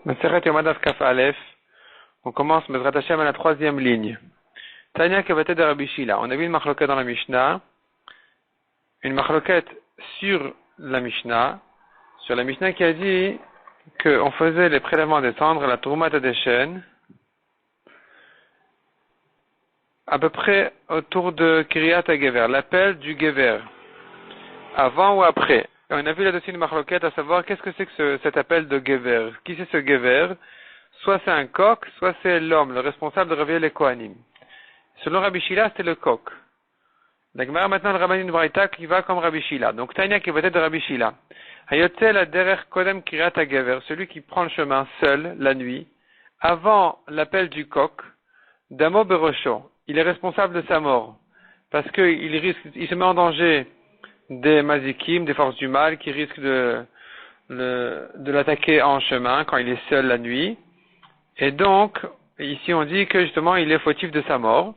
Maseret Yomadav Kaf Aleph. On commence Bezrat Hashem à la troisième ligne. Tanya Kevatet de Rabbi Shila. On a vu une marloquette dans la Mishnah. Une marloquette sur la Mishnah qui a dit qu'on faisait les prélèvements des cendres, la Tourmata des chênes, à peu près autour de Kiryat HaGever, l'appel du Gever. Avant ou après. Et on a vu là-dessus une marloquette à savoir qu'est-ce que c'est que cet appel de Gever. Qui c'est ce Gever? Soit c'est un coq, soit c'est l'homme, le responsable de réveiller les Kohanim. Selon Rabbi Shila, c'est le coq. La Gemara maintenant le Rabbanin Braïta qui va comme Rabbi Shila. Donc Tanya qui va être de Rabbi Shila. Hayotzel aderer kodem kiryat hagever, celui qui prend le chemin seul la nuit, avant l'appel du coq, damo berosho, il est responsable de sa mort, parce que il se met en danger des mazikim, des forces du mal, qui risquent de l'attaquer en chemin quand il est seul la nuit. Et donc, ici on dit que justement il est fautif de sa mort.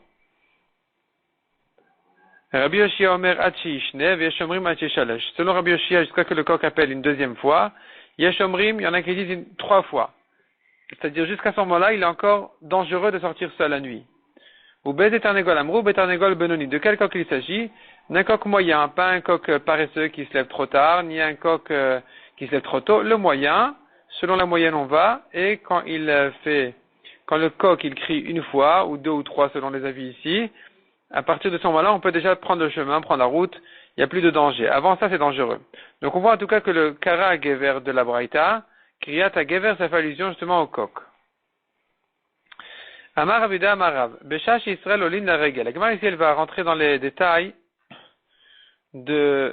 Rabbi Yoshia Omer Achi Ishnev, Yeshomrim Achi Shalesh. Selon Rabbi Yoshia, jusqu'à que le coq appelle une deuxième fois, Yeshomrim, il y en a qui disent trois fois. C'est-à-dire jusqu'à ce moment-là, il est encore dangereux de sortir seul la nuit. Ou Bezetarnegol Amrou, Betarnegol Benoni. De quel coq il s'agit? D'un coq moyen, pas un coq paresseux qui se lève trop tard, ni un coq qui se lève trop tôt. Le moyen, selon la moyenne on va, et quand le coq il crie une fois, ou deux ou trois selon les avis ici, à partir de ce moment-là, on peut déjà prendre le chemin, prendre la route, il n'y a plus de danger. Avant ça, c'est dangereux. Donc on voit en tout cas que le Kara Gever de la Braïta, Kriyat Gever, ça fait allusion justement au coq. Amar Abuda Amarav, Beshash Israël Olin la Regel. La Gemara ici, elle va rentrer dans les détails du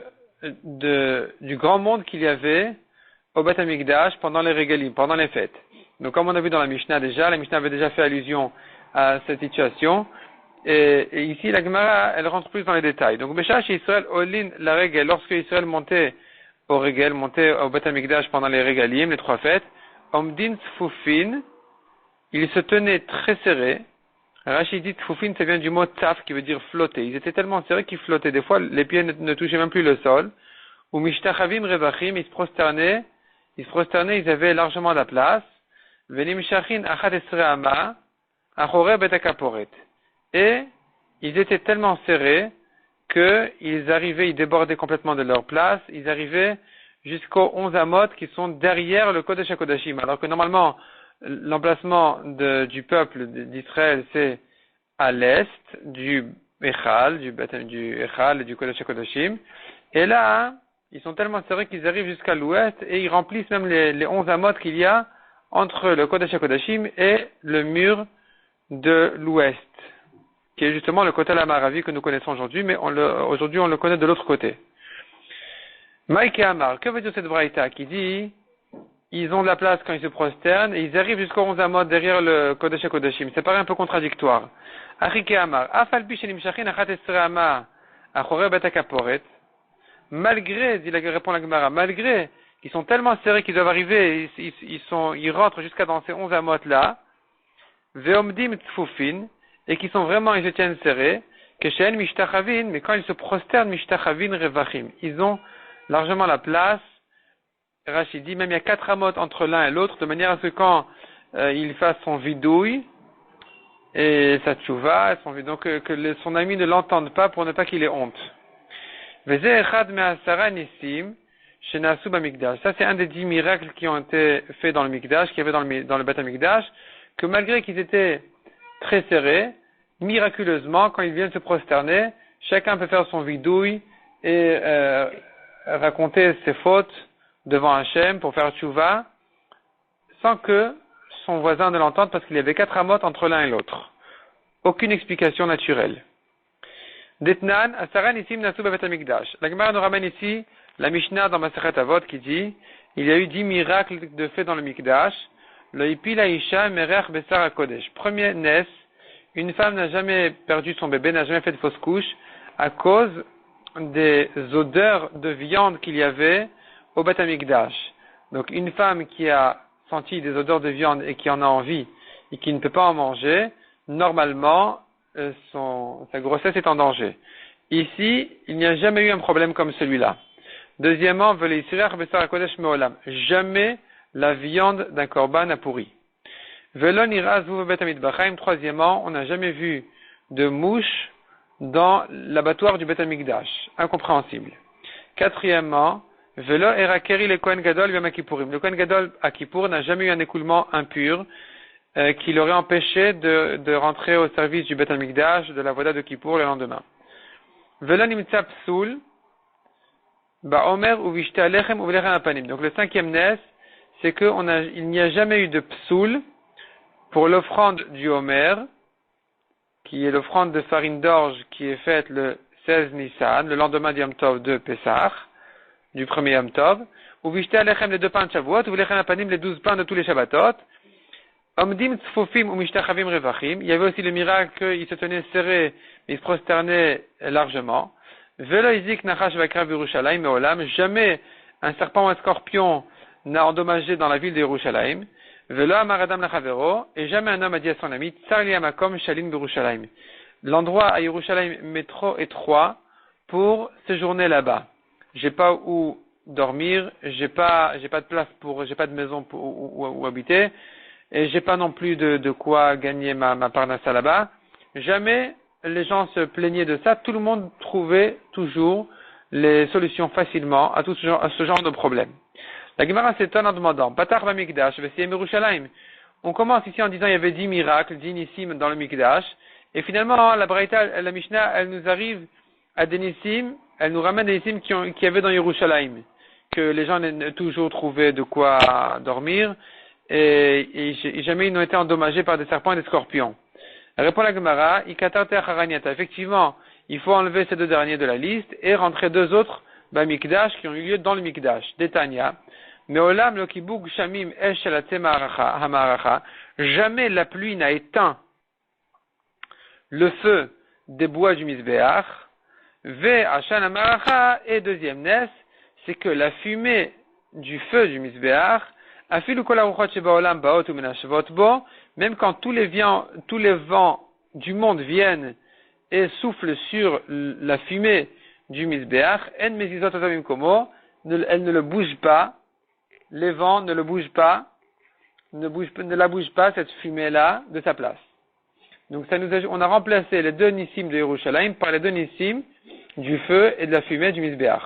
grand monde qu'il y avait au Beth Amikdash pendant les Regelim, pendant les fêtes. Donc comme on a vu dans la Mishnah déjà, la Mishnah avait déjà fait allusion à cette situation. Et ici, la Gemara, elle rentre plus dans les détails. Donc, Beshash Israël Olin la Regel, lorsque Israël montait au Regel, montait au Beth Amikdash pendant les Regalim, les trois fêtes, Omdin Tfufin, il se tenait très serré. Rachid dit Tfufin, ça vient du mot taf, qui veut dire flotter. Ils étaient tellement serrés qu'ils flottaient. Des fois, les pieds ne touchaient même plus le sol. Ou Mishtachavim Revachim, ils se prosternaient, ils avaient largement de la place. Venim Shachin Achat Esre Ama, Achore Bet Akaporet. Et ils étaient tellement serrés ils débordaient complètement de leur place, ils arrivaient jusqu'aux 11 amot qui sont derrière le Kodesh HaKodashim. Alors que normalement, l'emplacement du peuple d'Israël, c'est à l'est du Echal, du Echal et du Kodesh HaKodashim. Et là, ils sont tellement serrés qu'ils arrivent jusqu'à l'ouest et ils remplissent même les 11 amot qu'il y a entre le Kodesh HaKodashim et le mur de l'ouest, qui est justement le côté Amaravi que nous connaissons aujourd'hui, mais aujourd'hui on le connaît de l'autre côté. Maïk et Amar, que veut dire cette braïta qui dit ils ont de la place quand ils se prosternent et ils arrivent jusqu'au 11 amot derrière le Kodesh HaKodashim? C'est paraît un peu contradictoire. Achik et Amar, Afalpi shenim shachin achat esre ama achore bet hakaporet. Malgré, répond la Gemara, malgré qu'ils sont tellement serrés qu'ils doivent arriver, ils rentrent jusqu'à dans ces 11 amot là, veomdim tfufin, et qui sont vraiment, ils se tiennent serrés, que she'en mishtachavin, mais quand ils se prosternent, mishtachavin revachim. Ils ont largement la place. Rachid dit, même il y a 4 amot entre l'un et l'autre, de manière à ce que quand il fasse son vidouille, et sa tchouva, donc que son ami ne l'entende pas pour ne pas qu'il ait honte. Veze echad me'asara nisim, shenasu b'mikdash. Ça, c'est un des 10 miracles qui ont été faits dans le mikdash, qu'il y avait dans le Beth Amikdash, que malgré qu'ils étaient très serrés, miraculeusement, quand ils viennent se prosterner, chacun peut faire son vidouille et raconter ses fautes devant Hachem pour faire tchouva, sans que son voisin ne l'entende, parce qu'il y avait 4 amot entre l'un et l'autre. Aucune explication naturelle. Detnan, Asaran Isim Nasu Bevet Amikdash. La Gemara nous ramène ici la Mishnah dans Masechet Avot qui dit il y a eu 10 miracles de faits dans le Mikdash. Le Ipila Isha Merech Besar HaKodesh. Premier Nes, une femme n'a jamais perdu son bébé, n'a jamais fait de fausse couche, à cause des odeurs de viande qu'il y avait au Beth Amikdash. Donc une femme qui a senti des odeurs de viande et qui en a envie et qui ne peut pas en manger, normalement, sa grossesse est en danger. Ici, il n'y a jamais eu un problème comme celui-là. Deuxièmement, jamais la viande d'un korban a pourri. Velon ira zvuv bet hamikdash. Troisièmement, on n'a jamais vu de mouche dans l'abattoir du Bet Hamikdash. Incompréhensible. Quatrièmement, Velo era keri le Kohen Gadol yom Kippourim. Le Kohen Gadol à Kippour n'a jamais eu un écoulement impur qui l'aurait empêché de rentrer au service du Bet Hamikdash, de la voda de Kippour le lendemain. Velo nimtza psoul ba omer u vishta lechem u lechem apanim. Donc le cinquième nes, c'est qu'il n'y a jamais eu de psoul pour l'offrande du Homer, qui est l'offrande de farine d'orge qui est faite le 16 Nissan, le lendemain du Yom Tov de Pessah, du premier Yom Tov, ou vishte alechem les 2 pains de Shavuot, ou lechem apanim les 12 pains de tous les Shabbatot, omdim tzfufim ou mishtachavim revachim. Il y avait aussi le miracle qu'il se tenait serré, mais il se prosternait largement. Velo izik nachash vakrav Yerushalayim meolam. Jamais un serpent ou un scorpion n'a endommagé dans la ville de Yerushalayim. Velo amar adam lachavero. Et jamais un homme a dit à son ami, tsar li hamakom shalin b'Yerushalayim. L'endroit à Yerushalayim m'est trop étroit pour séjourner là-bas. J'ai pas où dormir, j'ai pas de place j'ai pas de maison où habiter, et j'ai pas non plus de quoi gagner ma parnassa là-bas. Jamais les gens se plaignaient de ça, tout le monde trouvait toujours les solutions facilement à ce genre de problème. La Gemara s'étonne en demandant, Patar va Mikdash, Vesiyem Yerushalayim. On commence ici en disant il y avait 10 miracles, 10 nissim dans le Mikdash, et finalement la Braïta, la Mishnah, elle nous arrive à des nissim, elle nous ramène des nissim qui y avait dans Yerushalayim, que les gens n'ont toujours trouvé de quoi dormir, et jamais ils n'ont été endommagés par des serpents et des scorpions. Répond la Gemara, effectivement, il faut enlever ces 2 derniers de la liste et rentrer 2 autres Mikdash qui ont eu lieu dans le Mikdash. Détania. Mais olam lo kibug shamim esh el hamaracha. Jamais la pluie n'a éteint le feu des bois du Mizbeach. Ve ashan hamaracha. Et deuxième nes, c'est que la fumée du feu du Mizbeach, afilu kol haruchot sheba olam baot u menashvot bo, même quand tous les vents du monde viennent et soufflent sur la fumée du Mizbeach, en mezizot otamim komo, elle ne le bouge pas, les vents ne le bougent pas, ne la bouge pas, cette fumée-là, de sa place. Donc on a remplacé les 2 nissim de Yerushalayim par les 2 nissim du feu et de la fumée du Mizbeach.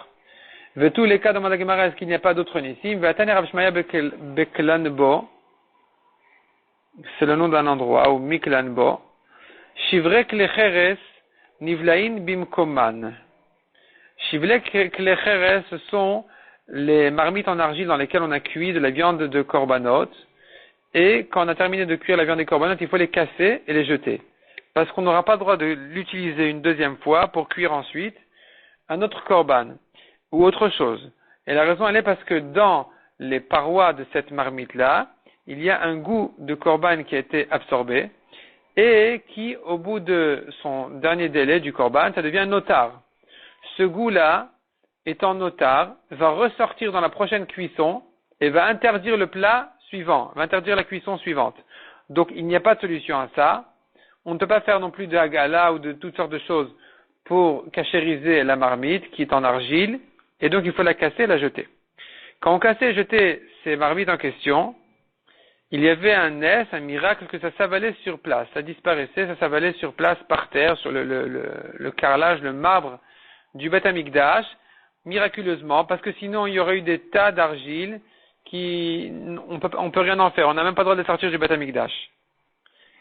De tous les cas, dans la Gemara, est-ce qu'il n'y a pas d'autres nissim? Ve'atani Rav Shmaya Beklanbo, c'est le nom d'un endroit, ou Miklanbo, Shivre Klecheres Nivlain Bimkoman. Shivle Klecheres, ce sont les marmites en argile dans lesquelles on a cuit de la viande de korbanot, et quand on a terminé de cuire la viande des korbanot, il faut les casser et les jeter. Parce qu'on n'aura pas le droit de l'utiliser une deuxième fois pour cuire ensuite un autre korban, ou autre chose. Et la raison, elle est parce que dans les parois de cette marmite-là, il y a un goût de korban qui a été absorbé, et qui, au bout de son dernier délai du korban, ça devient notar. Ce goût-là, étant notar, va ressortir dans la prochaine cuisson et va interdire le plat suivant, va interdire la cuisson suivante. Donc il n'y a pas de solution à ça. On ne peut pas faire non plus de hagala ou de toutes sortes de choses pour cachériser la marmite qui est en argile, et donc il faut la casser et la jeter. Quand on cassait et jetait ces marmites en question, il y avait un miracle que ça s'avalait sur place, ça disparaissait, ça s'avalait sur place par terre, sur le carrelage, le marbre du Bet Hamikdash, miraculeusement, parce que sinon il y aurait eu des tas d'argile on peut rien en faire, on n'a même pas le droit de les sortir du Bet Hamikdash.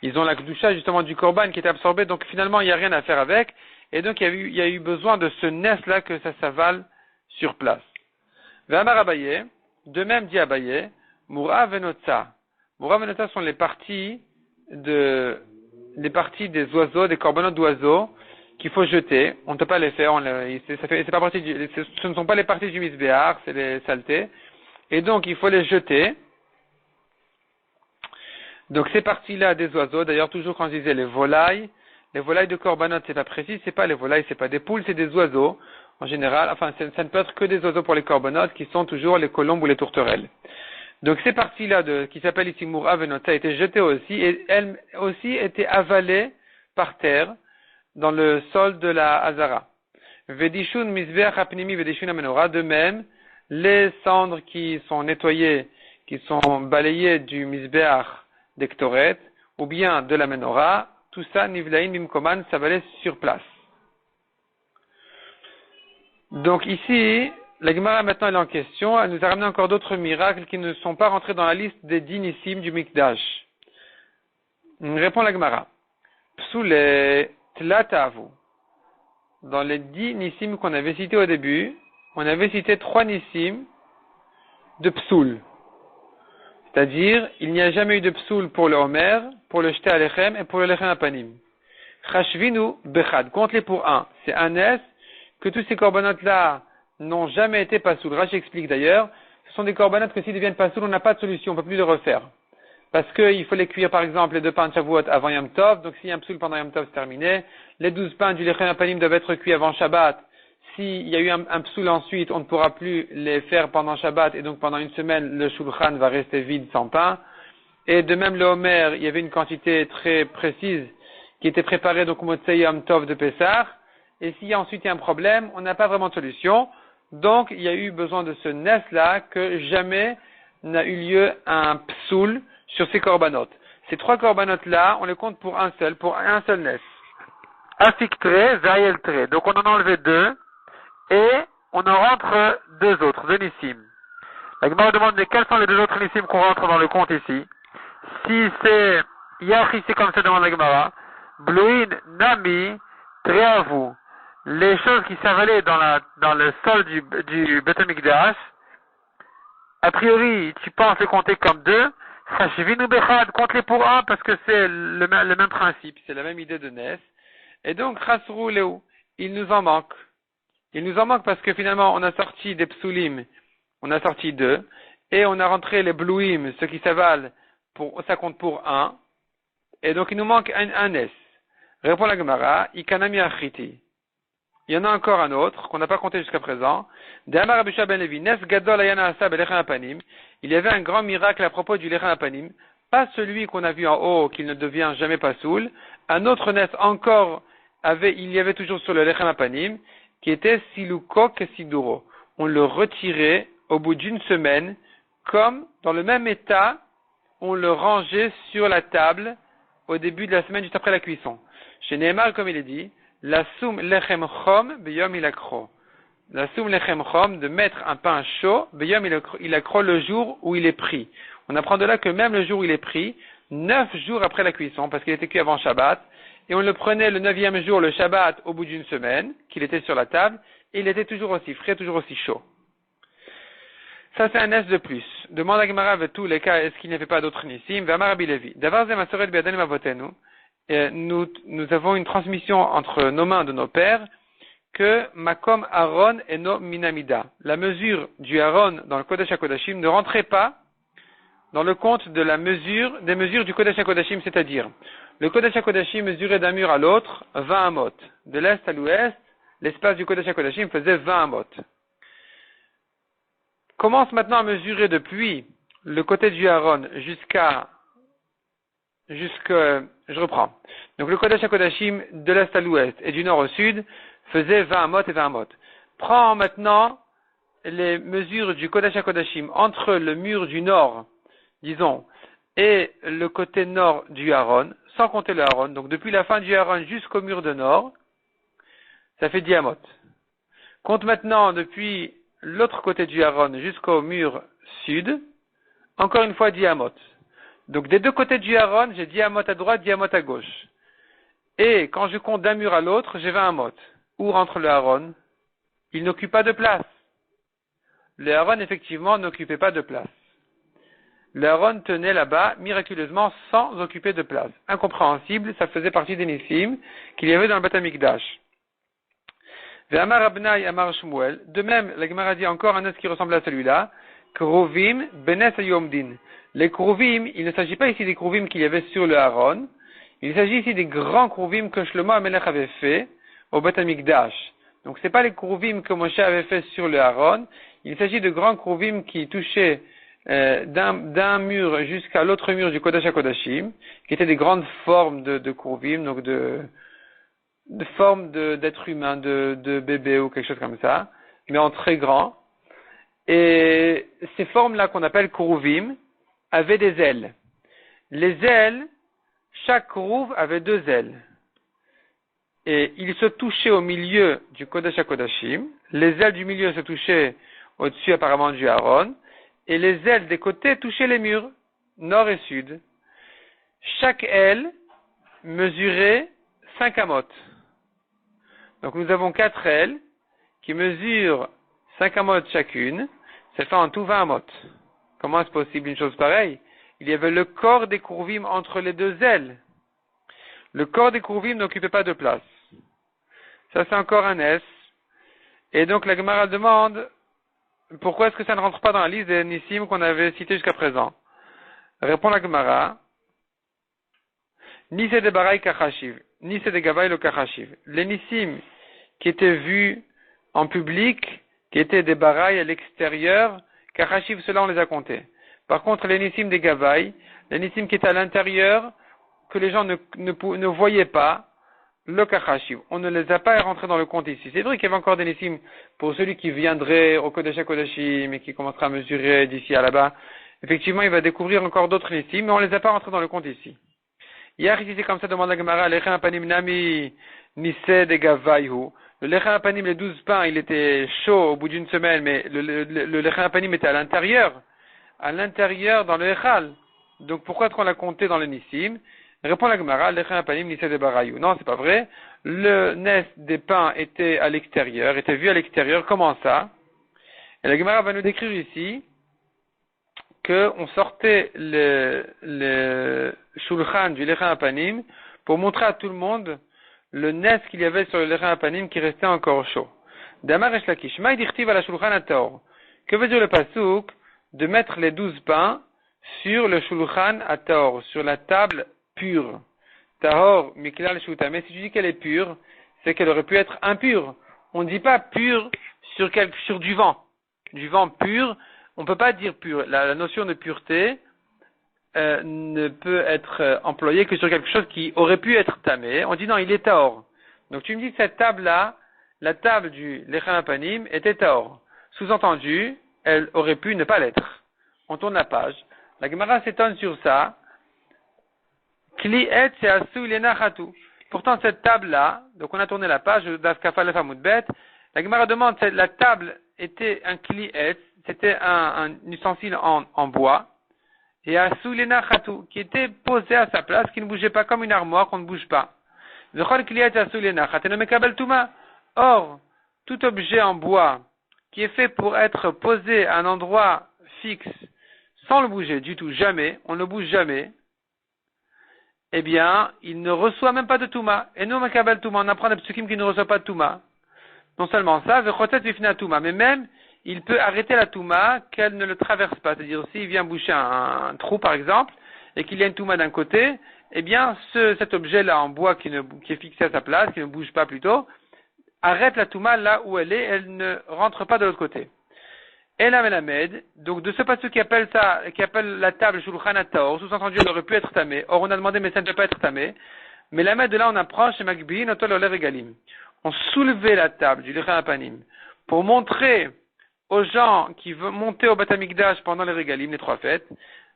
Ils ont la kedusha justement du korban qui était absorbé, donc finalement il n'y a rien à faire avec, et donc il y a eu besoin de ce nes-là que ça s'avale sur place. Ve'amar Abaye, de même dit Abaye, Moura venotza. Moura venotza sont les parties des oiseaux, des corbanotes d'oiseaux, qu'il faut jeter. On ne peut pas les faire, ce ne sont pas les parties du Mizbeach, c'est les saletés. Et donc, il faut les jeter. Donc, ces parties-là des oiseaux, d'ailleurs, toujours quand je disais les volailles de korbanot, c'est pas précis, c'est pas les volailles, c'est pas des poules, c'est des oiseaux. En général, enfin, ça ne peut être que des oiseaux pour les korbanot, qui sont toujours les colombes ou les tourterelles. Donc, ces parties-là qui s'appellent ici Moura venotza, étaient jetées aussi, et elles aussi étaient avalées par terre, dans le sol de la Hazara. Vedishun Mizbeach Apnimi Vedishun Amenora, de même, les cendres qui sont nettoyées, qui sont balayés du Misbeach d'Ektoret, ou bien de la Menorah, tout ça, Nivlaim Bimkoman, ça valait sur place. Donc ici, la Gemara maintenant elle est en question, elle nous a ramené encore d'autres miracles qui ne sont pas rentrés dans la liste des 10 Nissim du Mikdash. Répond la Gemara. Psoule Tlatavu. Dans les 10 Nissim qu'on avait cités au début, on avait cité 3 Nissim de Psoul. C'est-à-dire, il n'y a jamais eu de Psoul pour le Homer, pour le Shte Alechem et pour le Lechem Apanim. Chashvinu Bechad. Compte-les pour un. C'est un S que tous ces corbanotes-là n'ont jamais été Pasoul. Rashi explique d'ailleurs, ce sont des corbanotes que s'ils deviennent Pasoul, on n'a pas de solution, on ne peut plus les refaire. Parce qu'il faut les cuire, par exemple, les 2 pains de Shavuot avant Yom Tov, donc s'il y a un Psoul pendant Yom Tov, c'est terminé. Les 12 pains du Lechem Apanim doivent être cuits avant Shabbat. S'il y a eu un Psoul ensuite, on ne pourra plus les faire pendant Shabbat, et donc pendant une semaine, le Shulchan va rester vide sans pain. Et de même, le Homer, il y avait une quantité très précise qui était préparée, donc au Motzei Yom Tov de Pessah. Et s'il y a ensuite un problème, on n'a pas vraiment de solution. Donc, il y a eu besoin de ce Nes-là que jamais n'a eu lieu un Psoul sur ces corbanotes. Ces 3 corbanotes-là, on les compte pour un seul Nes. Afiktre, Zayeltre. Donc, on en a enlevé 2. Et on en rentre 2 autres, 2 Nissim. La Gemara demande mais quels sont les 2 autres Nissim qu'on rentre dans le compte ici. Si c'est Yachi, c'est comme ça demande la Gemara. Bluin, Nami, Treavu. Les choses qui s'avalaient dans le sol du Beth Amikdash, a priori, tu penses les compter comme 2. Chashvinu Bechad, compte-les pour 1 parce que c'est le même principe, c'est la même idée de Nes. Et donc, Chasru Leu, il nous en manque. Il nous en manque parce que finalement, on a sorti des psulim, on a sorti 2, et on a rentré les bluim, ceux qui s'avalent, ça compte pour 1, et donc il nous manque un S. Répond la Gemara, Ikanami Achiti. Il y en a encore un autre, qu'on n'a pas compté jusqu'à présent. De'amar Rabbi Shua ben Levi, Nes Gadol Ayana Asa Belechem Apanim. Il y avait un grand miracle à propos du Lechem Apanim, pas celui qu'on a vu en haut, qu'il ne devient jamais pas soul. Un autre Nes encore il y avait toujours sur le Lechem Apanim, qui était Siluko Kesiduro. On le retirait au bout d'une semaine, comme dans le même état, on le rangeait sur la table au début de la semaine juste après la cuisson. Chez Nehemar, comme il est dit, la soum lechem chom beyom ilakro. La soum lechem chom, de mettre un pain chaud, beyom ilakro, le jour où il est pris. On apprend de là que même le jour où il est pris, 9 jours après la cuisson, parce qu'il était cuit avant Shabbat, et on le prenait le 9e jour, le Shabbat, au bout d'une semaine, qu'il était sur la table, et il était toujours aussi frais, toujours aussi chaud. Ça, c'est un S de plus. Demande à Gemara avec tous les cas, est-ce qu'il n'y avait pas d'autres nissim? V'amar Rabbi Levi. Davar zemasoret be'adanim avotenu. Nous avons une transmission entre nos mains de nos pères, que Makom Aaron et no Minamida. La mesure du Aaron dans le Kodesh HaKodashim ne rentrait pas dans le compte de des mesures du Kodesh HaKodashim, c'est-à-dire, le Kodesh HaKodashim mesurait d'un mur à l'autre 20 amot. De l'est à l'ouest, l'espace du Kodesh HaKodashim faisait 20 amot. Commence maintenant à mesurer depuis le côté du Aaron je reprends. Donc le Kodesh HaKodashim de l'est à l'ouest et du nord au sud faisait 20 amot et 20 amot. Prends maintenant les mesures du Kodesh HaKodashim entre le mur du nord, disons, et le côté nord du Aaron, sans compter le Aaron. Donc depuis la fin du Aaron jusqu'au mur de nord, ça fait 10 amot. Compte maintenant depuis l'autre côté du Aaron jusqu'au mur sud, encore une fois 10 amot. Donc des 2 côtés du Aaron, j'ai 10 amot à droite, 10 amot à gauche. Et quand je compte d'un mur à l'autre, j'ai 20 amot. Où rentre le Aaron? Il n'occupe pas de place. Le Aaron, effectivement, n'occupait pas de place. Le Aaron tenait là-bas, miraculeusement, sans occuper de place. Incompréhensible, ça faisait partie des Nissim qu'il y avait dans le Beth Amikdash. Ve'amar Abnai Amar Shmuel. De même, la Gemara dit encore un autre qui ressemble à celui-là. Kruvim Benes Yomdin. Les Kruvim, il ne s'agit pas ici des Kruvim qu'il y avait sur le Aaron. Il s'agit ici des grands Kruvim que Shlomo HaMelech avait fait au Beth Amikdash. Donc c'est pas les Kruvim que Moshe avait fait sur le Aaron. Il s'agit de grands Kruvim qui touchaient d'un mur jusqu'à l'autre mur du Kodesh HaKodashim, qui étaient des grandes formes de Kruvim, donc de formes d'êtres humains, de bébés ou quelque chose comme ça, mais en très grand. Et ces formes-là qu'on appelle Kouruvim avaient des ailes. Les ailes, chaque Kourouv avait 2 ailes. Et ils se touchaient au milieu du Kodesh HaKodashim. Les ailes du milieu se touchaient au-dessus apparemment du Aaron. Et les ailes des côtés touchaient les murs, nord et sud. Chaque aile mesurait 5 amotes. Donc nous avons 4 ailes qui mesurent 5 amotes chacune. Ça fait en tout 20 amotes. Comment est-ce possible une chose pareille? Il y avait le corps des Kouruvim entre les 2 ailes. Le corps des Kouruvim n'occupait pas de place. Ça c'est encore un S. Et donc la Gemara demande pourquoi est-ce que ça ne rentre pas dans la liste des Nissim qu'on avait cité jusqu'à présent. Répond la Gemara. Ni c'est des Baraï Kachashiv, ni c'est des Gavaï le Kachashiv. Les Nissim qui étaient vus en public, qui étaient des Baraï à l'extérieur, Kachashiv, ceux-là on les a comptés. Par contre, les Nissim des Gavaï, les Nissim qui étaient à l'intérieur, que les gens ne voyaient pas, le Kachashiv. On ne les a pas rentrés dans le compte ici. C'est vrai qu'il y avait encore des Nissim pour celui qui viendrait au Kodesh HaKodashim et qui commencera à mesurer d'ici à là-bas. Effectivement, il va découvrir encore d'autres Nissim, mais on ne les a pas rentrés dans le compte ici. Hier, ici, c'est comme ça, demande la Gemara, Lechem Apanim Nami Nised et Gavayhu. Le Lechem Apanim, les 12 pains, il était chaud au bout d'une semaine, mais le Lechem Apanim était à l'intérieur dans le Echal. Donc pourquoi est-ce qu'on l'a compté dans le Nissim? Répond la Gemara, Lechem Apanim Nised et Barayhu. Non, c'est pas vrai. Le nes des pains était à l'extérieur, était vu à l'extérieur. Comment ça? Et la Gemara va nous décrire ici qu'on sortait le shulchan du Lechem Apanim pour montrer à tout le monde le nes qu'il y avait sur le Lechem Apanim qui restait encore chaud. Damar Resh Lakish, Maï dirtiv à la shulchan ataor. Que veut dire le pasuk de mettre les 12 pains sur le shulchan ataor, sur la table pure? Tahor miklal shutame. Si tu dis qu'elle est pure, c'est qu'elle aurait pu être impure. On ne dit pas pure sur du vent pur. On ne peut pas dire pur. La notion de pureté ne peut être employée que sur quelque chose qui aurait pu être tamé. On dit non, il est tahor. Donc tu me dis que cette table-là, la table du Lechem Apanim, était tahor. Sous-entendu, elle aurait pu ne pas l'être. On tourne la page. La Gemara s'étonne sur ça. Kli et c'est asu ilena chatu. Pourtant cette table-là, donc on a tourné la page d'Afkafa Lefamoudbet. La Gemara demande, la table était un kli et, c'était un ustensile en bois, et un soulena chatou, qui était posé à sa place, qui ne bougeait pas comme une armoire qu'on ne bouge pas. Or, tout objet en bois qui est fait pour être posé à un endroit fixe, sans le bouger du tout, jamais, on ne le bouge jamais, eh bien, il ne reçoit même pas de Touma. Et nous, Mekabel Touma, on apprend des psukim qui ne reçoivent pas de Touma. Non seulement ça, mais même, il peut arrêter la Touma qu'elle ne le traverse pas. C'est-à-dire, s'il vient boucher un trou, par exemple, et qu'il y a une Touma d'un côté, eh bien, cet objet-là en bois qui est fixé à sa place, qui ne bouge pas plutôt, arrête la Touma là où elle est, elle ne rentre pas de l'autre côté. Et la Melamed, donc de ce passage qui appelle la table Shulchan Ataor, sous-entendu, elle aurait pu être tamée. Or, on a demandé, mais ça ne peut pas être tamé. Mais la Melamed, de là, on approche chez Magbihin, Otol Olev Egalim. On soulevait la table du Lechem Apanim pour montrer aux gens qui veulent monter au Bat Hamikdash pendant les Regalim, les 3 fêtes,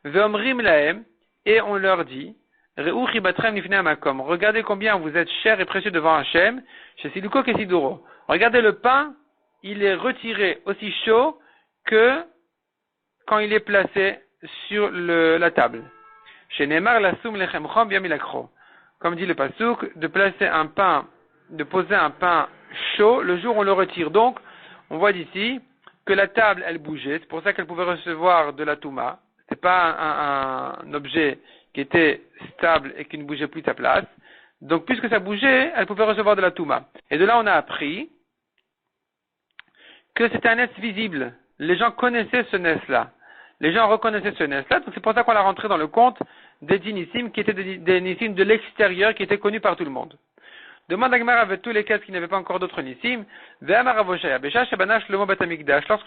Ve'omrim lahem, et on leur dit, Re'u chibatrem nifnei hamakom, regardez combien vous êtes chers et précieux devant Hachem, chez Siluko et Siduro. Regardez le pain, il est retiré aussi chaud que quand il est placé sur la table. Chez Neymar, la soum lechem chom bien milakro. Comme dit le pasuk, de poser un pain chaud le jour où on le retire. Donc, on voit d'ici que la table, elle bougeait. C'est pour ça qu'elle pouvait recevoir de la touma. C'est pas un objet qui était stable et qui ne bougeait plus de sa place. Donc, puisque ça bougeait, elle pouvait recevoir de la touma. Et de là, on a appris que c'était un nes visible. Les gens connaissaient ce nes-là. Les gens reconnaissaient ce nes-là. Donc, c'est pour ça qu'on l'a rentré dans le compte des dix nissim qui étaient des nissim de l'extérieur, qui étaient connus par tout le monde. Demande à Gemara avec tous les cas qui n'avaient pas encore d'autres nissim. Lorsque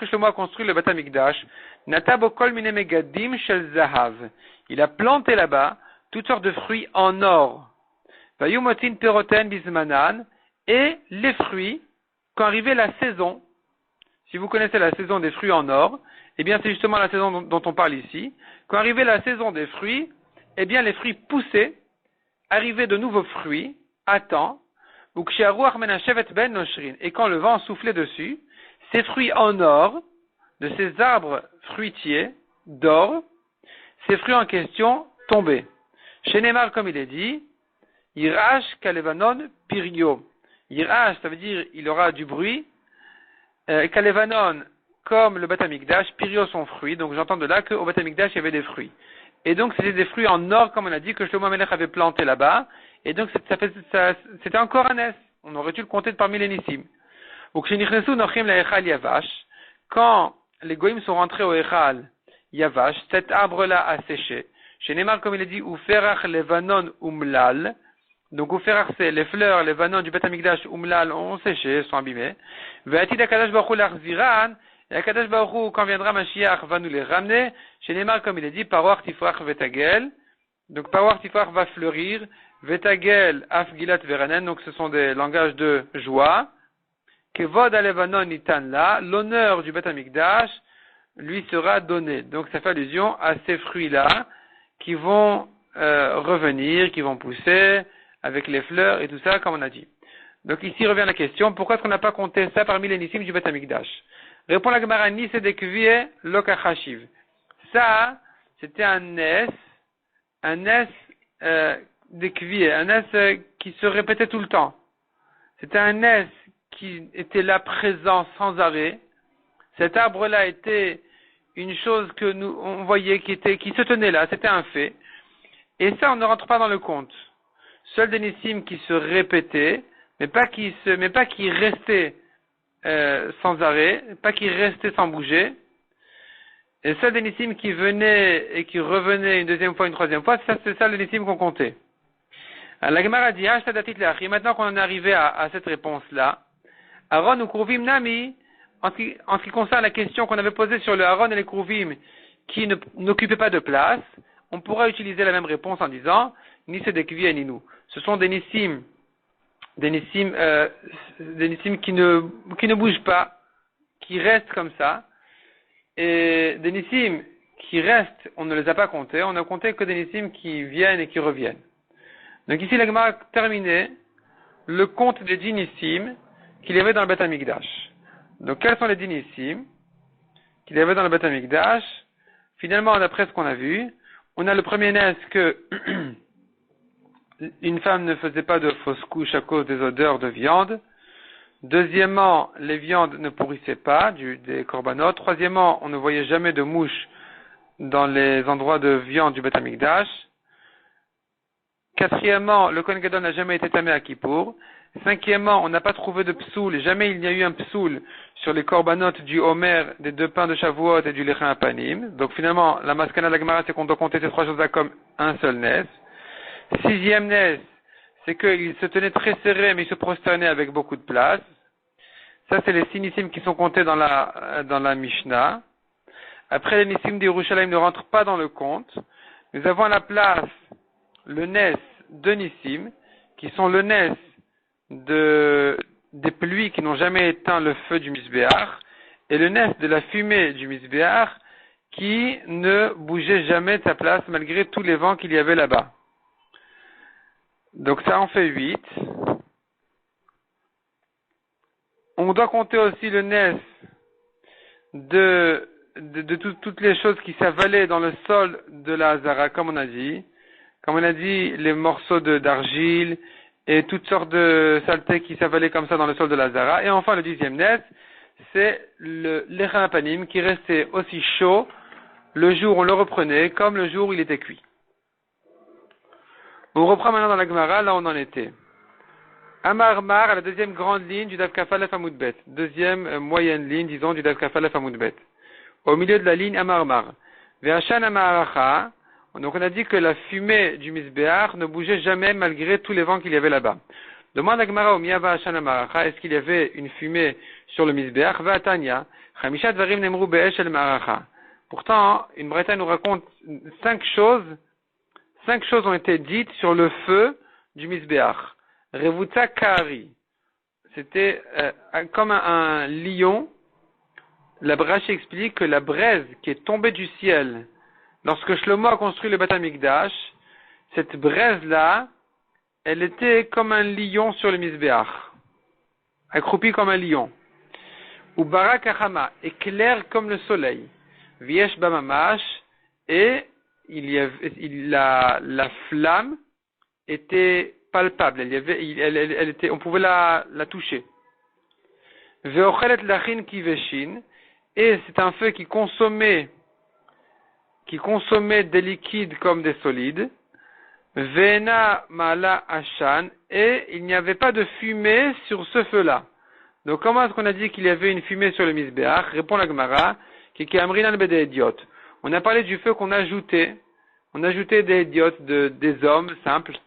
Shlomo a construit le Bat Hamikdash, Natabo kol mine megadim shel zahav. Il a planté là-bas toutes sortes de fruits en or. Vayumotin peroten bismanan. Et les fruits, quand arrivait la saison, si vous connaissez la saison des fruits en or, eh bien c'est justement la saison dont on parle ici. Quand arrivait la saison des fruits, eh bien les fruits poussaient, arrivaient de nouveaux fruits, à temps, et quand le vent soufflait dessus, ces fruits en or, de ces arbres fruitiers d'or, ces fruits en question tombaient. Chez Neymar, comme il est dit, Yirash Kalevanon Pirio. Yirash, ça veut dire il aura du bruit. Kalevanon, comme le Beth Amikdash, Pirio son fruit. Donc j'entends de là qu'au Beth Amikdash il y avait des fruits. Et donc c'était des fruits en or, comme on a dit, que Shlomo Melech avait planté là-bas. Et donc c'était encore un nes. On aurait dû le compter parmi les Nissim. Quand les Goïms sont rentrés au Echal Yavash, cet arbre-là a séché. Chez Neymar, comme il est dit, Uferach Levanon Umlal. Donc Uferach, c'est les fleurs, les vanons du Beth Amikdash Umlal ont séché, sont abîmés. Ve'atid Akadosh Baruch Hu l'achziran. Et Akadosh Baruch Hu, quand viendra Mashiach, va nous les ramener. Chez Neymar, comme il est dit, Paroach Tifrach Vetagel. Donc Paroach Tifrach va fleurir. Vetagel Afgilat Veranen. Donc ce sont des langages de joie. Kevod Alevanon Itanla. L'honneur du Beth Amikdash lui sera donné. Donc ça fait allusion à ces fruits-là qui vont revenir, qui vont pousser avec les fleurs et tout ça, comme on a dit. Donc ici revient la question, pourquoi est-ce qu'on n'a pas compté ça parmi les nissim du Beth Amikdash? Répond la Gemara, ni c'est des kvieh lokachashiv. Ça, c'était un nes des kvieh, un nes qui se répétait tout le temps. C'était un nes qui était là présent sans arrêt. Cet arbre-là était une chose que nous, on voyait qui se tenait là, c'était un fait. Et ça, on ne rentre pas dans le compte. Seuls des nissim qui se répétaient, mais pas qui restaient sans arrêt, pas qui restaient sans bouger. Et seuls des nissim qui venaient et qui revenaient une deuxième fois, une troisième fois, c'est ça les nissim qu'on comptait. Alors, la Gemara dit, maintenant qu'on en est arrivé à cette réponse-là, Aaron ou Kruvim Nami, en ce qui concerne la question qu'on avait posée sur le Aaron et les Kruvim qui n'occupaient pas de place, on pourra utiliser la même réponse en disant ni c'est des kvieh ni nous. Ce sont des nissim qui ne bougent pas, qui restent comme ça, et des nissim qui restent, on ne les a pas comptés, on n'a compté que des nissim qui viennent et qui reviennent. Donc ici la Gemara a terminé le compte des 10 nissim qu'il y avait dans le Beth Amikdash. Donc, quels sont les 10 nissim qu'il y avait dans le Beth Amikdash? Finalement, d'après ce qu'on a vu, on a le premier nes que une femme ne faisait pas de fausses couches à cause des odeurs de viande. Deuxièmement, les viandes ne pourrissaient pas des korbanot. Troisièmement, on ne voyait jamais de mouches dans les endroits de viande du Beth Amikdash. Quatrièmement, le Kohen Gadol n'a jamais été tamé à Kippour. Cinquièmement, on n'a pas trouvé de psoul, jamais il n'y a eu un psoul sur les corbanotes du Homer, des 2 pains de Shavuot et du Lechem Apanim. Donc finalement, la maskana de la Gemara, c'est qu'on doit compter ces 3 choses-là comme un seul nes. Sixième nes, c'est qu'il se tenait très serré, mais il se prosternait avec beaucoup de place. Ça, c'est les 6 nissim qui sont comptés dans la Mishnah. Après, les nissim d'Yerushalayim ne rentrent pas dans le compte. Nous avons à la place le nes de nissim, qui sont le nes des pluies qui n'ont jamais éteint le feu du Misbéach, et le nes de la fumée du Misbéach qui ne bougeait jamais de sa place malgré tous les vents qu'il y avait là-bas. Donc ça en fait 8. On doit compter aussi le nes de toutes les choses qui s'avalaient dans le sol de la Hazara, comme on a dit. Comme on a dit, les morceaux d'argile, et toutes sortes de saletés qui s'avalaient comme ça dans le sol de la Hazara. Et enfin, le 10e nes, c'est le Lechem Apanim qui restait aussi chaud le jour où on le reprenait comme le jour où il était cuit. On reprend maintenant dans la Gemara, là où on en était. Amar Mar, à la deuxième grande ligne du Daf Kafalef Amud Bet. Deuxième moyenne ligne, disons, du Daf Kafalef Amud Bet. Au milieu de la ligne Amar Mar. Ve'ashan Amaracha. Donc on a dit que la fumée du Misbéach ne bougeait jamais malgré tous les vents qu'il y avait là-bas. Demande à Gemara au Miyava Hashan Amaracha, est-ce qu'il y avait une fumée sur le Misbéach? Va'atanya, Chamishat Varim Nemru Be'esh El Maracha. Pourtant, une Bretagne nous raconte 5 choses ont été dites sur le feu du Misbéach. Revutza Kari. C'était comme un lion la Rashi explique que la braise qui est tombée du ciel lorsque Shlomo a construit le Beth Amikdash, cette braise-là, elle était comme un lion sur le Mizbeach, accroupi comme un lion. Ou Barak Achama, éclair comme le soleil. Viesh Bamamash, et la flamme était palpable, elle était, on pouvait la toucher. Veochelet lachin kiveshin, et c'est un feu qui consommait des liquides comme des solides. Vena mala ashan, et il n'y avait pas de fumée sur ce feu-là. Donc comment est-ce qu'on a dit qu'il y avait une fumée sur le Mizbeach? Répond la Gemara, qui est amrinan bede idiot. On a parlé du feu qu'on ajoutait. On ajoutait des idiotes, des hommes simples,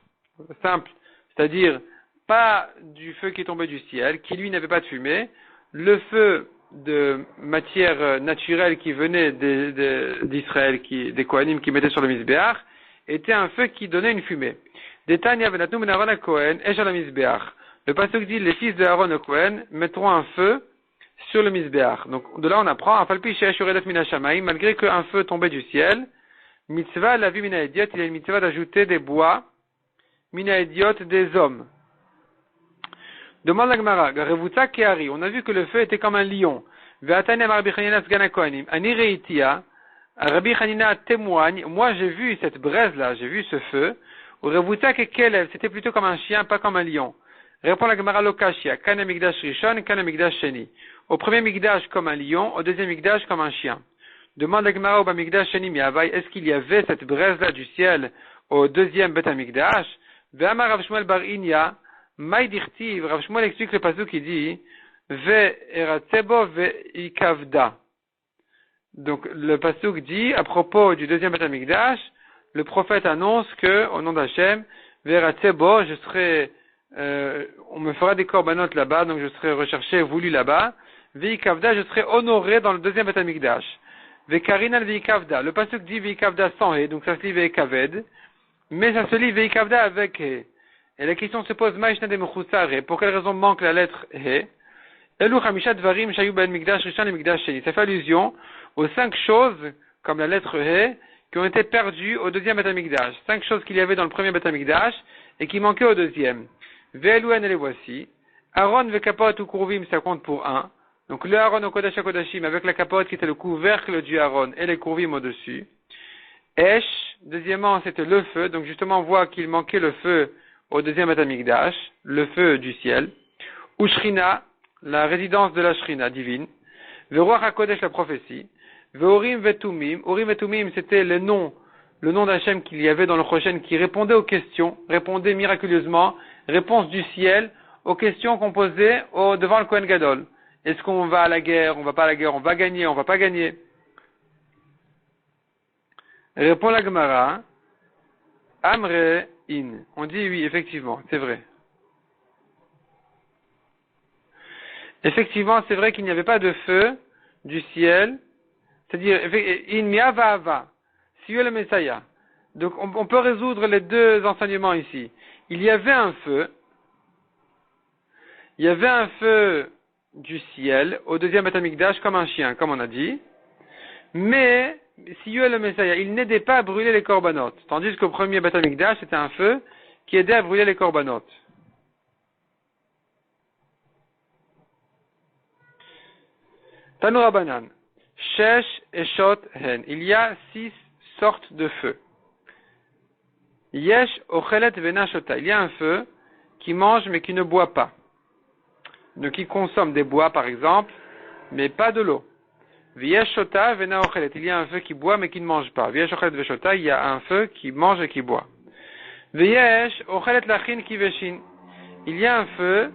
c'est-à-dire pas du feu qui est tombé du ciel, qui lui n'avait pas de fumée. Le feu de matière naturelle qui venait d'Israël, des Kohanim qui mettaient sur le Mizbeach, était un feu qui donnait une fumée. Detania venatnu ben Aaron Kohen esh al Mizbeach. Le pasuk dit les fils de Aaron et Kohen mettront un feu sur le Mizbeach. Donc de là on apprend afalpi she'esh yoredet min hashamayim, malgré qu'un feu tombait du ciel, mitzvah la vie mina idiot, il y a une mitzvah d'ajouter des bois mina idiot des hommes. Demande la Gemara, Garevutza Keari, on a vu que le feu était comme un lion. Ve'atane Rabbi Chanina Sgana Kohanim, Ani Reitia, Rabbi Chanina témoigne, moi j'ai vu cette braise-là, j'ai vu ce feu, ou Revutza Kekelev, c'était plutôt comme un chien, pas comme un lion. Répond la Gemara Lokashia, Kana Migdash Rishon, Kana Migdash Sheni. Au premier Migdash comme un lion, au deuxième Migdash comme un chien. Demande la Gemara au Migdash Sheni Miavai, est-ce qu'il y avait cette braise-là du ciel au deuxième Bet Migdash? Ve'amar Rav Shmuel Bar Inya, Maïdirtiv, Rav Shmuel explique le passage qui dit Ve eratzebo ve ikavda. Donc le passage dit à propos du deuxième Beth Amikdash, le prophète annonce que au nom d'Hachem, Ve eratzebo, on me fera des korbanot là-bas, donc je serai recherché et voulu là-bas. Ve ikavda, je serai honoré dans le deuxième Beth Amikdash. Ve karinal ve ikavda. Le passage dit Ve ikavda sans he, donc ça se lit Ve ikaved, mais ça se lit Ve ikavda avec he. Et la question se pose, pour quelle raison manque la lettre He? Ça fait allusion aux 5 choses, comme la lettre He, qui ont été perdues au deuxième Beth Amikdash. 5 choses qu'il y avait dans le premier Beth Amikdash et qui manquaient au deuxième. Ve'elouen, et les voici. Aaron ve kapot ou kurvim, ça compte pour 1. Donc le Aaron au Kodesh HaKodashim avec la capote qui était le couvercle du Aaron et les kurvim au-dessus. Esh, deuxièmement, c'était le feu. Donc justement, on voit qu'il manquait le feu au deuxième Beth Amikdash, le feu du ciel, ou Shrina, la résidence de la Shrina divine, Ve'ruach HaKodesh, la prophétie, Ve'orim Ve'tumim, Orim Ve'tumim, c'était le nom d'Hachem qu'il y avait dans le Choshen qui répondait aux questions, répondait miraculeusement, réponse du ciel aux questions qu'on posait devant le Kohen Gadol. Est-ce qu'on va à la guerre, on va pas à la guerre, on va gagner, on va pas gagner? Répond la Gemara, Amre In. On dit oui, effectivement, c'est vrai. Effectivement, c'est vrai qu'il n'y avait pas de feu du ciel, c'est-à-dire In Miava Ava, Siyo le Messiah. Donc on peut résoudre les deux enseignements ici. Il y avait un feu du ciel au deuxième Beth Amikdash comme un chien, comme on a dit, mais Siyo le Messiah, il n'aidait pas à brûler les korbanot, tandis qu'au premier Beth Amikdash, c'était un feu qui aidait à brûler les korbanot. Tanu Rabanan, Shesh Eshot Hen, il y a 6 sortes de feu. Yesh Ochelet Vena Shota, il y a un feu qui mange mais qui ne boit pas. Donc qui consomme des bois par exemple, mais pas de l'eau. Viesh Shota Vena Ochelet, il y a un feu qui boit mais qui ne mange pas. Viesh Ochelet Veshota, il y a un feu qui mange et qui boit. Viesh Ochelet Lachin Kiveshin, il y a un feu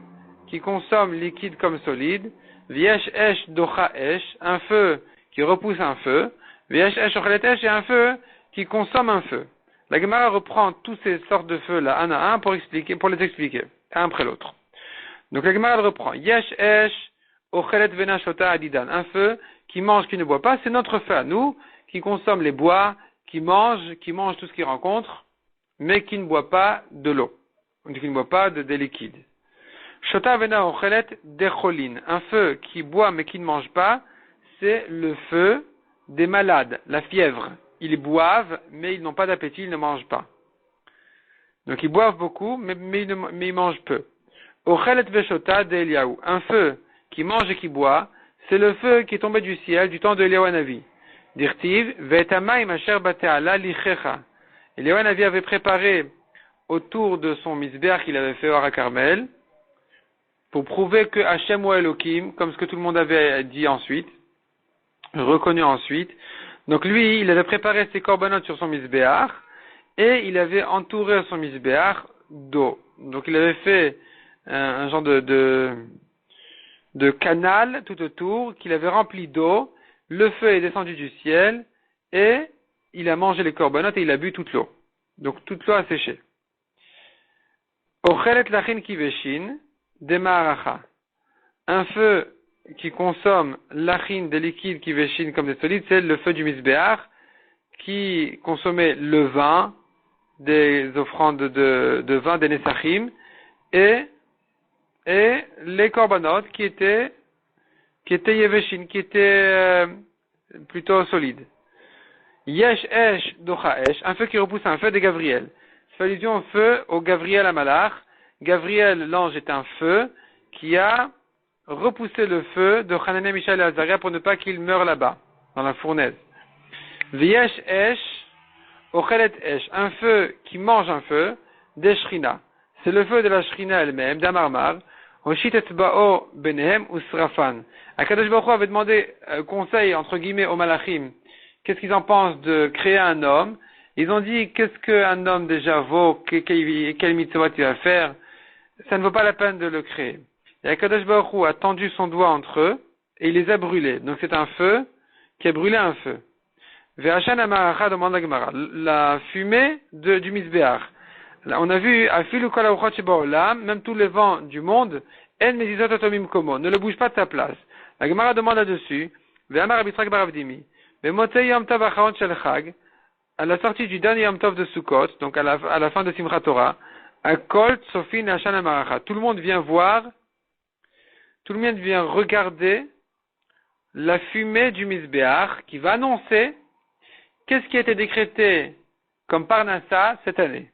qui consomme liquide comme solide. Viesh Esh Docha Esh, un feu qui repousse un feu. Viesh Esh Ochelet Esh, et un feu qui consomme un feu. La Gemara reprend toutes ces sortes de feux là, un à un, pour les expliquer, un après l'autre. Donc la Gemara reprend. Yesh Esh Ochelet Vena Shota Adidan, un feu qui mange, qui ne boit pas, c'est notre feu à nous, qui consomme les bois, qui mange tout ce qu'il rencontre, mais qui ne boit pas de l'eau, qui ne boit pas des liquides. Shota Vena Ochelet Decholin, un feu qui boit mais qui ne mange pas, c'est le feu des malades, la fièvre. Ils boivent, mais ils n'ont pas d'appétit, ils ne mangent pas. Donc ils boivent beaucoup, mais ils mangent peu. Ochelet veshota de Eliyahu. Un feu qui mange et qui boit, c'est le feu qui est tombé du ciel du temps de Eliyahu Hanavi. Dirtiv, ve'etamaim asher bate'ala lichecha. Eliyahu Hanavi avait préparé autour de son misbéach qu'il avait fait au Har Carmel, pour prouver que Hachem ou Elohim, comme ce que tout le monde avait dit ensuite, reconnu ensuite. Donc lui, il avait préparé ses corbanotes sur son misbéach, et il avait entouré son misbéach d'eau. Donc il avait fait un genre de canal tout autour, qu'il avait rempli d'eau, le feu est descendu du ciel, et il a mangé les corbanotes et il a bu toute l'eau. Donc toute l'eau a séché. Ochelet lachin kiveshin, demaracha. Un feu qui consomme lachin des liquides kiveshin comme des solides, c'est le feu du misbéach, qui consommait le vin, des offrandes de vin des Nesachim, et les corbanotes qui étaient yeveshin, qui étaient plutôt solides. Yesh esh docha esh, un feu qui repousse un feu de Gabriel. C'est allusion au feu au Gabriel Amalach. Gabriel, l'ange, est un feu qui a repoussé le feu de Hananiah, Mishaël et Azaria pour ne pas qu'il meure là-bas, dans la fournaise. V'yesh esh ochelet esh, un feu qui mange un feu, des Shrina. C'est le feu de la Shrina elle-même, d'Amarmar. Hoshit etzba'o benehem usrafan. Akadosh Baruch Hu avait demandé conseil, entre guillemets, aux Malachim. Qu'est-ce qu'ils en pensent de créer un homme? Ils ont dit, qu'est-ce qu'un homme déjà vaut? Quel mitzvot il va faire? Ça ne vaut pas la peine de le créer. Et Akadosh Baruch Hu a tendu son doigt entre eux, et il les a brûlés. Donc c'est un feu qui a brûlé un feu. Ve'ashan amaracha demande la Gemara. La fumée du misbéach. Là, on a vu, afilu kol ha'uchot sheba'olam, même tous les vents du monde, en mezizot atomim komo, ne le bouge pas de ta place. La Gemara demande là-dessus, ve'amar Rabbi Yitzchak bar Avdimi, ve'motzei yom tov acharon shel chag, à la sortie du dernier yom tov de Sukkot, donc à la fin de Simchat Torah, à kol tsofin ashan amaracha. Tout le monde vient voir, tout le monde vient regarder la fumée du misbéach qui va annoncer qu'est-ce qui a été décrété comme Parnassa cette année.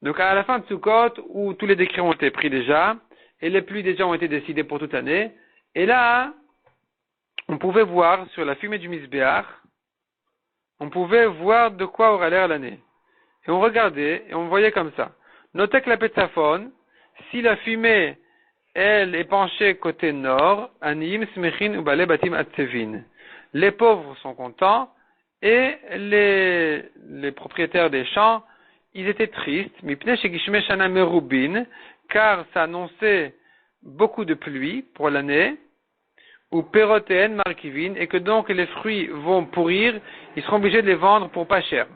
Donc à la fin de Sukkot, où tous les décrets ont été pris déjà, et les pluies déjà ont été décidées pour toute l'année, et là, on pouvait voir sur la fumée du misbéach, on pouvait voir de quoi aura l'air l'année. Et on regardait, et on voyait comme ça. Notez que la Pétsaphone, si la fumée, elle est penchée côté nord, Aniyim smechin ubale batim atsevin. Les pauvres sont contents, et les propriétaires des champs, ils étaient tristes, car ça annonçait beaucoup de pluie pour l'année, ou perotéen markivin, et que donc les fruits vont pourrir, ils seront obligés de les vendre pour pas cher.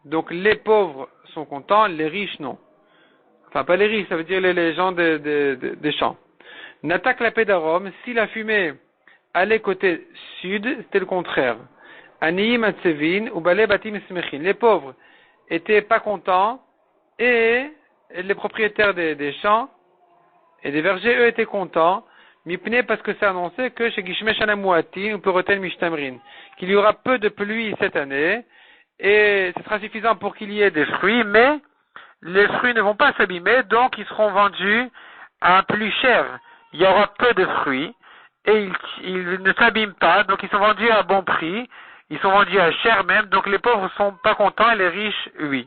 Donc les pauvres sont contents, les riches non. Enfin pas les riches, ça veut dire les gens des champs. N'attaque la paix d'Arome, si la fumée allait côté sud, c'était le contraire. Aniyim atsevin, ou balé batim smechin. Les pauvres étaient pas contents, et les propriétaires des champs et des vergers, eux, étaient contents, mipne parce que ça annonçait que chez Gishme Shana Muatin ou Perotel Mishtamrin, qu'il y aura peu de pluie cette année, et ce sera suffisant pour qu'il y ait des fruits, mais les fruits ne vont pas s'abîmer, donc ils seront vendus à plus cher. Il y aura peu de fruits, et ils ne s'abîment pas, donc ils sont vendus à bon prix, ils sont vendus à cher même, donc les pauvres sont pas contents et les riches, oui.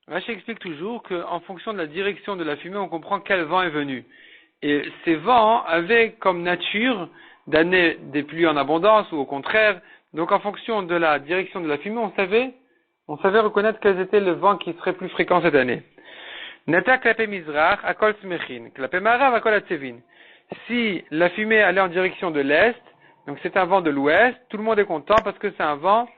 Rashi explique toujours qu'en fonction de la direction de la fumée, on comprend quel vent est venu. Et ces vents avaient comme nature d'amener des pluies en abondance ou au contraire. Donc en fonction de la direction de la fumée, on savait reconnaître quels étaient les vents qui seraient plus fréquents cette année. Nata klapé mizrach akol smechin, klapé marav akol atsevin. Si la fumée allait en direction de l'est, donc c'est un vent de l'ouest, tout le monde est content parce que c'est un vent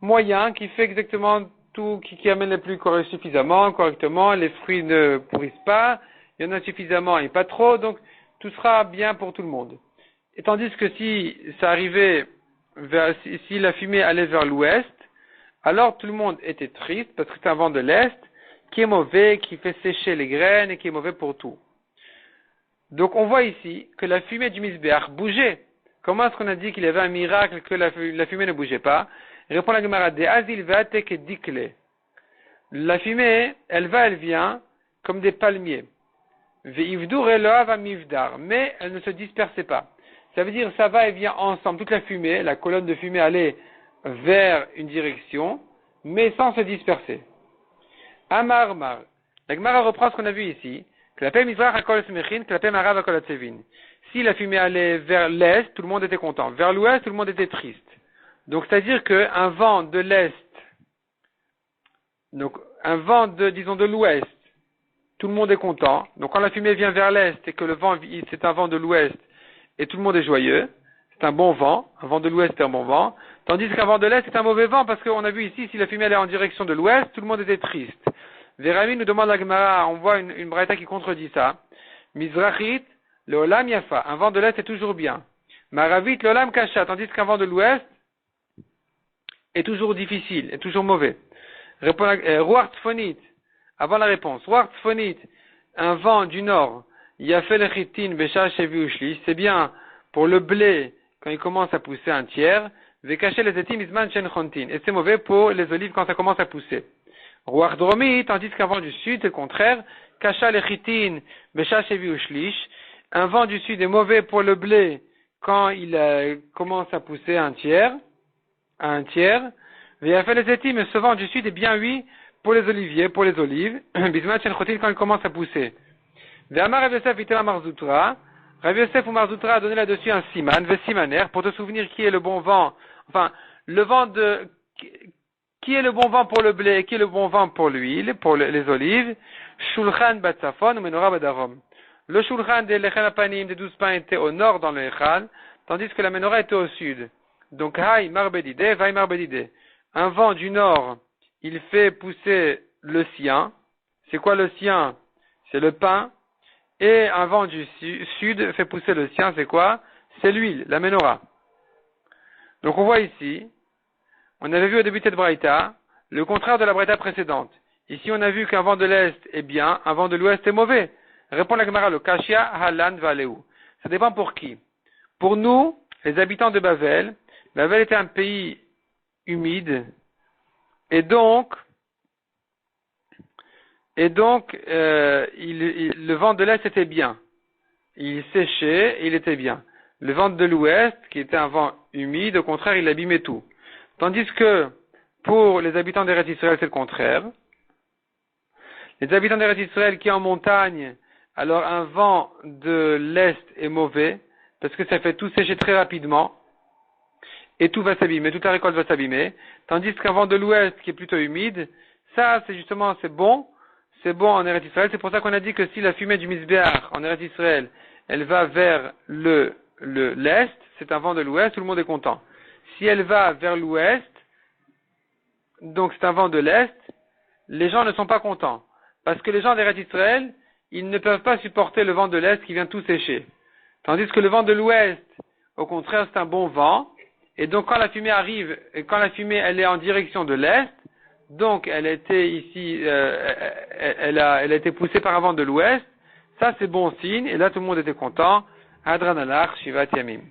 moyen qui fait exactement tout, qui amène les pluies suffisamment, correctement, les fruits ne pourrissent pas, il y en a suffisamment et pas trop, donc tout sera bien pour tout le monde. Et tandis que si ça arrivait si la fumée allait vers l'ouest, alors tout le monde était triste parce que c'est un vent de l'est qui est mauvais, qui fait sécher les graines et qui est mauvais pour tout. Donc on voit ici que la fumée du Mizbeach bougeait. Comment est-ce qu'on a dit qu'il y avait un miracle que la fumée ne bougeait pas? Répond la Gemara, de Azil Vatek et Dikle. La fumée, elle va, elle vient, comme des palmiers. Ve'ivdur eloav mivdar. Mais elle ne se dispersait pas. Ça veut dire, ça va et vient ensemble. Toute la fumée, la colonne de fumée allait vers une direction, mais sans se disperser. Amar Mar. La Gemara reprend ce qu'on a vu ici. Klapé Mizrach akol smechin, klapé Marav akol atzevin. Si la fumée allait vers l'est, tout le monde était content. Vers l'ouest, tout le monde était triste. Donc, c'est-à-dire qu'un vent de l'est, donc un vent de l'ouest, tout le monde est content. Donc, quand la fumée vient vers l'est et que le vent, c'est un vent de l'ouest et tout le monde est joyeux, c'est un bon vent. Un vent de l'ouest est un bon vent. Tandis qu'un vent de l'est est un mauvais vent parce qu'on a vu ici, si la fumée allait en direction de l'ouest, tout le monde était triste. Vérami nous demande la Gemara, on voit une braïta qui contredit ça. Mizrachit, le olam yafa. Un vent de l'est est toujours bien. Maravit, le olam kasha. Tandis qu'un vent de l'ouest est toujours difficile, est toujours mauvais. Ruach tzfonit. Avant la réponse. Ruach tzfonit. Un vent du nord. Yafe lechitin besha shevi ushlish. C'est bien pour le blé quand il commence à pousser un tiers. Vekaché les etim isman shen chontin. Et c'est mauvais pour les olives quand ça commence à pousser. Ruach dromit. Tandis qu'un vent du sud, c'est le contraire. Kasha lechitin besha shevi ushlish. Un vent du sud est mauvais pour le blé quand il commence à pousser un tiers. Yafe les etim. Et ce vent du sud est bien, oui, pour les oliviers, pour les olives. Bisman shen chontin quand il commence à pousser. Ve'amar Rav Yosef itel Marzoutra. Rav Yosef ou Marzoutra a donné là-dessus un siman, vesimaner, pour te souvenir qui est le bon vent. Enfin, le vent qui est le bon vent pour le blé, qui est le bon vent pour l'huile, pour les olives. Shulchan batzafon ou menorah badarom. Le shulchan des lechem apanim, des 12 pains était au nord dans le echal, tandis que la menorah était au sud. Donc, hay marbedide, vai marbedide. Un vent du nord, il fait pousser le sien. C'est quoi le sien? C'est le pain. Et un vent du sud fait pousser le sien, c'est quoi? C'est l'huile, la menorah. Donc on voit ici, on avait vu au début de cette braïta, le contraire de la braïta précédente. Ici on a vu qu'un vent de l'est est bien, un vent de l'ouest est mauvais. Répond la Gemara, le Kashia, Halan, Valeu. Ça dépend pour qui. Pour nous, les habitants de Bavel, Bavel était un pays humide, et donc, le vent de l'Est était bien. Il séchait et il était bien. Le vent de l'Ouest, qui était un vent humide, au contraire, il abîmait tout. Tandis que, pour les habitants d'Eretz Israël, c'est le contraire. Les habitants d'Eretz Israël qui est en montagne, alors un vent de l'Est est mauvais, parce que ça fait tout sécher très rapidement, et tout va s'abîmer, toute la récolte va s'abîmer. Tandis qu'un vent de l'Ouest, qui est plutôt humide, ça, c'est bon en Eretz Israël. C'est pour ça qu'on a dit que si la fumée du Mizbeach en Eretz Israël, elle va vers l'Est, c'est un vent de l'Ouest, tout le monde est content. Si elle va vers l'Ouest, donc c'est un vent de l'Est, les gens ne sont pas contents. Parce que les gens d'Eretz Israël, ils ne peuvent pas supporter le vent de l'Est qui vient tout sécher. Tandis que le vent de l'Ouest, au contraire, c'est un bon vent. Et donc quand la fumée arrive, et quand la fumée elle est en direction de l'Est, donc elle était ici, elle a été poussée par un vent de l'Ouest, ça c'est bon signe, et là tout le monde était content. Adran alach, Shivat Yamim.